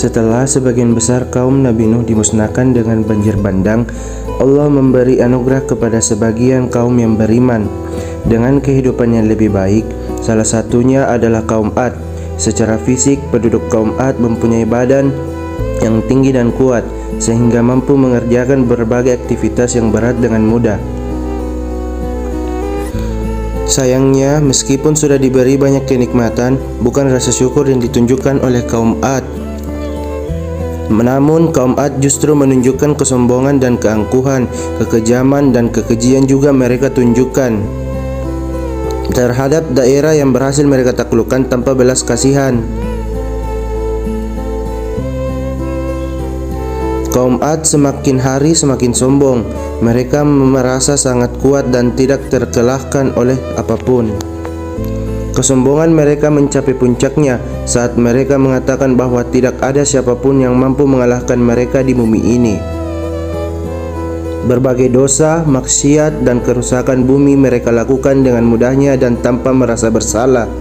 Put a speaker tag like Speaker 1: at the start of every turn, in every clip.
Speaker 1: Setelah sebagian besar kaum Nabi Nuh dimusnahkan dengan banjir bandang, Allah memberi anugerah kepada sebagian kaum yang beriman dengan kehidupan yang lebih baik. Salah satunya adalah kaum Ad. Secara fisik, penduduk kaum Ad mempunyai badan yang tinggi dan kuat, sehingga mampu mengerjakan berbagai aktivitas yang berat dengan mudah. Sayangnya, meskipun sudah diberi banyak kenikmatan, bukan rasa syukur yang ditunjukkan oleh kaum Ad. Namun kaum Ad justru menunjukkan kesombongan dan keangkuhan, kekejaman dan kekejian juga mereka tunjukkan terhadap daerah yang berhasil mereka taklukkan tanpa belas kasihan. Kaum Ad semakin hari semakin sombong. Mereka merasa sangat kuat dan tidak terkalahkan oleh apapun. Kesombongan mereka mencapai puncaknya saat mereka mengatakan bahwa tidak ada siapapun yang mampu mengalahkan mereka di bumi ini. Berbagai dosa, maksiat, dan kerusakan bumi mereka lakukan dengan mudahnya dan tanpa merasa bersalah.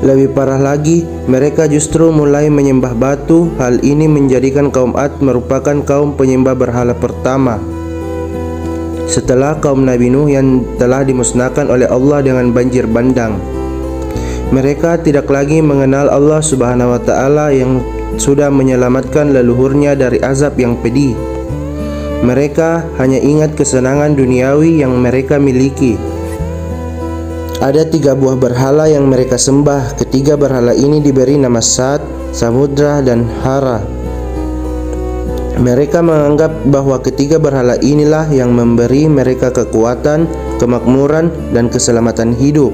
Speaker 1: Lebih parah lagi, mereka justru mulai menyembah batu. Hal ini menjadikan kaum Ad merupakan kaum penyembah berhala pertama setelah kaum Nabi Nuh yang telah dimusnahkan oleh Allah dengan banjir bandang. Mereka tidak lagi mengenal Allah Subhanahu wa Ta'ala yang sudah menyelamatkan leluhurnya dari azab yang pedih. Mereka hanya ingat kesenangan duniawi yang mereka miliki. Ada 3 buah berhala yang mereka sembah. Ketiga berhala ini diberi nama Sat, Samudra, dan Hara. Mereka menganggap bahwa ketiga berhala inilah yang memberi mereka kekuatan, kemakmuran, dan keselamatan hidup.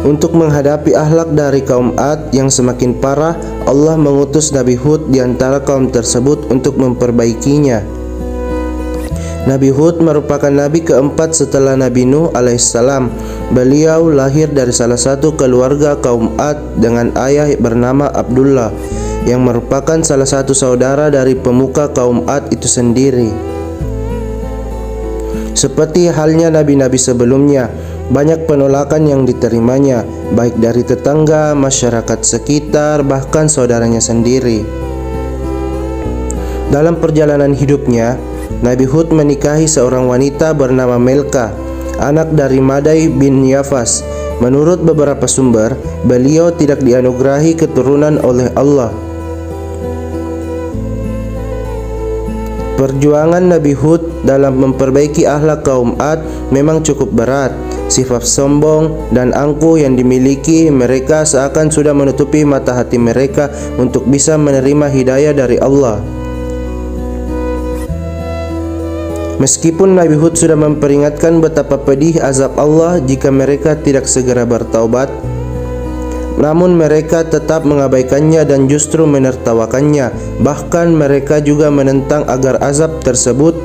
Speaker 1: Untuk menghadapi akhlak dari kaum Ad yang semakin parah, Allah mengutus Nabi Hud di antara kaum tersebut untuk memperbaikinya. Nabi Hud merupakan nabi keempat setelah Nabi Nuh alaihissalam. Beliau lahir dari salah satu keluarga kaum Ad dengan ayah bernama Abdullah, yang merupakan salah satu saudara dari pemuka kaum Ad itu sendiri. Seperti halnya nabi-nabi sebelumnya, banyak penolakan yang diterimanya, baik dari tetangga, masyarakat sekitar, bahkan saudaranya sendiri. Dalam perjalanan hidupnya, Nabi Hud menikahi seorang wanita bernama Melka, anak dari Madai bin Yafas. Menurut beberapa sumber, beliau tidak dianugerahi keturunan oleh Allah. Perjuangan Nabi Hud dalam memperbaiki akhlak kaum Ad memang cukup berat. Sifat sombong dan angkuh yang dimiliki mereka seakan sudah menutupi mata hati mereka untuk bisa menerima hidayah dari Allah. Meskipun Nabi Hud sudah memperingatkan betapa pedih azab Allah jika mereka tidak segera bertaubat, namun mereka tetap mengabaikannya dan justru menertawakannya. Bahkan mereka juga menentang agar azab tersebut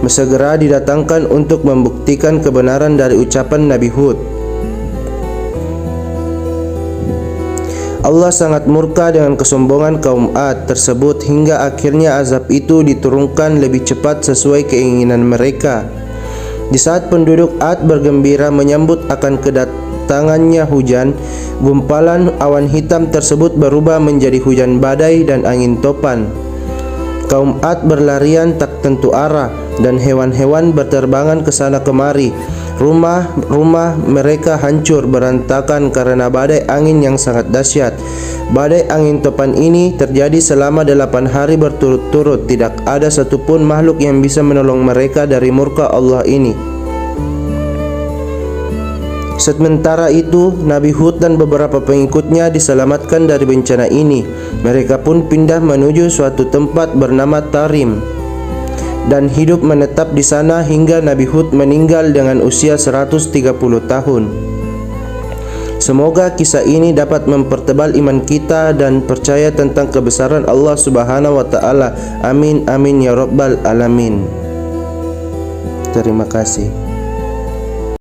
Speaker 1: segera didatangkan untuk membuktikan kebenaran dari ucapan Nabi Hud. Allah sangat murka dengan kesombongan kaum Ad tersebut hingga akhirnya azab itu diturunkan lebih cepat sesuai keinginan mereka. Di saat penduduk Ad bergembira menyambut akan kedatangannya hujan, gumpalan awan hitam tersebut berubah menjadi hujan badai dan angin topan. Kaum Ad berlarian tak tentu arah dan hewan-hewan berterbangan ke sana kemari. Rumah-rumah mereka hancur berantakan karena badai angin yang sangat dahsyat. Badai angin topan ini terjadi selama 8 hari berturut-turut. Tidak ada satupun makhluk yang bisa menolong mereka dari murka Allah ini. Sementara itu, Nabi Hud dan beberapa pengikutnya diselamatkan dari bencana ini. Mereka pun pindah menuju suatu tempat bernama Tarim dan hidup menetap di sana hingga Nabi Hud meninggal dengan usia 130 tahun. Semoga kisah ini dapat mempertebal iman kita dan percaya tentang kebesaran Allah Subhanahu wa Ta'ala. Amin amin ya rabbal alamin. Terima kasih.